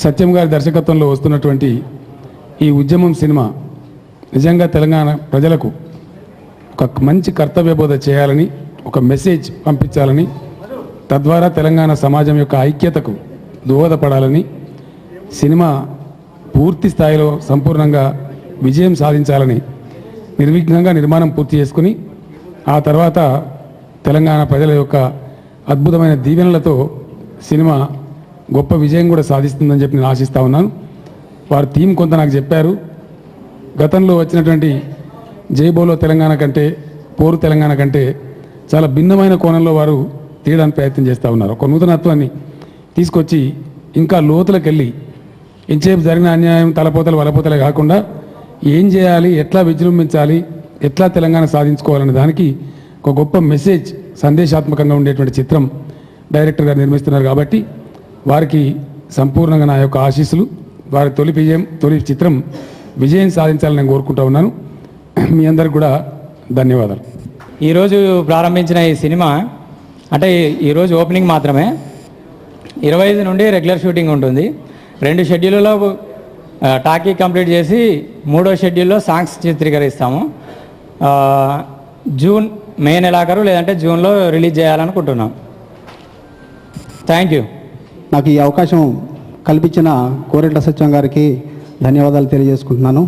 సత్యం గారి దర్శకత్వంలో వస్తున్నటువంటి ఈ ఉద్యమం సినిమా నిజంగా తెలంగాణ ప్రజలకు ఒక మంచి కర్తవ్యబోధ చేయాలని, ఒక మెసేజ్ పంపించాలని, తద్వారా తెలంగాణ సమాజం యొక్క ఐక్యతకు దోహదపడాలని, సినిమా పూర్తి స్థాయిలో సంపూర్ణంగా విజయం సాధించాలని నిర్విఘ్నంగా నిర్మాణం పూర్తి చేసుకుని ఆ తర్వాత తెలంగాణ ప్రజల యొక్క అద్భుతమైన దీవెనలతో సినిమా గొప్ప విజయం కూడా సాధిస్తుందని చెప్పి నేను ఆశిస్తూ ఉన్నాను. వారి థీమ్ కొంత నాకు చెప్పారు. గతంలో వచ్చినటువంటి జై బోలో తెలంగాణ కంటే, పోరు తెలంగాణ కంటే చాలా భిన్నమైన కోణంలో వారు తీయడానికి ప్రయత్నం చేస్తూ ఉన్నారు. ఒక నూతనత్వాన్ని తీసుకొచ్చి ఇంకా లోతులకు వెళ్ళి ఇంచేపు జరిగిన అన్యాయం తలపోతలు వలపోతలే కాకుండా ఏం చేయాలి, ఎట్లా విజృంభించాలి, ఎట్లా తెలంగాణ సాధించుకోవాలనే దానికి ఒక గొప్ప మెసేజ్ సందేశాత్మకంగా ఉండేటువంటి చిత్రం డైరెక్టర్ గారు నిర్మిస్తున్నారు. కాబట్టి వారికి సంపూర్ణంగా నా యొక్క ఆశీస్సులు. వారి తొలి చిత్రం విజయం సాధించాలని నేను కోరుకుంటా ఉన్నాను. మీ అందరికి కూడా ధన్యవాదాలు. ఈరోజు ప్రారంభించిన ఈ సినిమా అంటే ఈరోజు ఓపెనింగ్ మాత్రమే. 25 నుండి రెగ్యులర్ షూటింగ్ ఉంటుంది. 2 షెడ్యూల్లో టాకీ కంప్లీట్ చేసి 3వ షెడ్యూల్లో సాంగ్స్ చిత్రీకరిస్తాము. మే నెలాఖరు లేదంటే జూన్లో రిలీజ్ చేయాలనుకుంటున్నాం. Thank you. నాకు ఈ అవకాశం కల్పించిన కోరెట్ల సత్యం గారికి ధన్యవాదాలు తెలియజేసుకుంటున్నాను.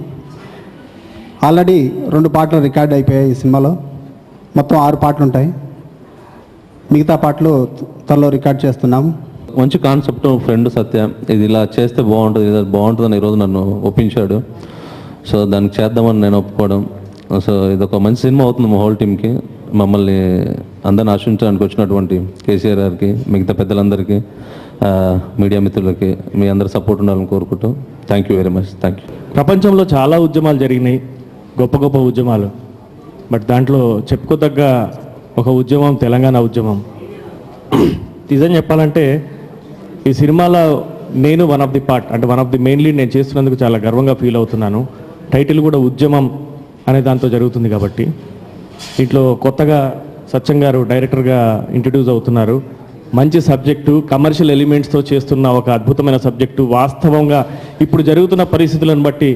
ఆల్రెడీ 2 పాటలు రికార్డ్ అయిపోయాయి. ఈ సినిమాలో మొత్తం 6 పాటలు ఉంటాయి. మిగతా పాటలు త్వరలో రికార్డ్ చేస్తున్నాము. మంచి కాన్సెప్ట్ ఫ్రెండ్ సత్య, ఇది ఇలా చేస్తే బాగుంటుంది, ఇది బాగుంటుందని ఈరోజు నన్ను ఒప్పించాడు. సో దానికి చేద్దామని నేను ఒప్పుకోవడం. సో ఇది ఒక మంచి సినిమా అవుతుంది మా హోల్ టీమ్కి. మమ్మల్ని అందరిని ఆశించడానికి వచ్చినటువంటి కేసీఆర్ గారికి, మిగతా పెద్దలందరికీ, మీడియా మిత్రులకి మీ అందరి సపోర్ట్ ఉండాలని కోరుకుంటూ thank you very much. Thank you. ప్రపంచంలో చాలా ఉద్యమాలు జరిగినాయి, గొప్ప గొప్ప ఉద్యమాలు. బట్ దాంట్లో చెప్పుకోదగ్గ ఒక ఉద్యమం తెలంగాణ ఉద్యమం. నిజం చెప్పాలంటే ఈ సినిమాలో నేను one of the main lead నేను చేస్తున్నందుకు చాలా గర్వంగా ఫీల్ అవుతున్నాను. టైటిల్ కూడా ఉద్యమం అనే దాంతో జరుగుతుంది కాబట్టి. దీంట్లో కొత్తగా సత్యం గారు డైరెక్టర్గా ఇంట్రడ్యూస్ అవుతున్నారు. మంచి సబ్జెక్టు, కమర్షియల్ ఎలిమెంట్స్తో చేస్తున్న ఒక అద్భుతమైన సబ్జెక్టు. వాస్తవంగా ఇప్పుడు జరుగుతున్న పరిస్థితులను బట్టి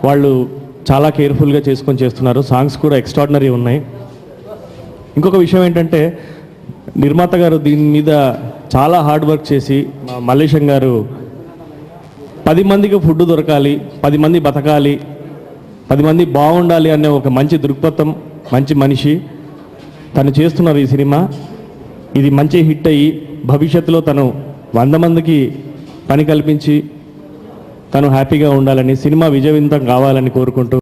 వాళ్ళు చాలా కేర్ఫుల్గా చేసుకొని చేస్తున్నారు. సాంగ్స్ కూడా ఎక్స్ట్రాడినరీ ఉన్నాయి. ఇంకొక విషయం ఏంటంటే నిర్మాత గారు దీని మీద చాలా హార్డ్ వర్క్ చేసి, మల్లేశం గారు 10 మందికి ఫుడ్ దొరకాలి, 10 మంది బతకాలి, 10 మంది బాగుండాలి అనే ఒక మంచి దృక్పథం, మంచి మనిషి తను చేస్తున్నారు ఈ సినిమా. ఇది మంచి హిట్ అయ్యి భవిష్యత్తులో తను 100 మందికి పని కల్పించి తను హ్యాపీగా ఉండాలని, సినిమా విజయవంతం కావాలని కోరుకుంటూ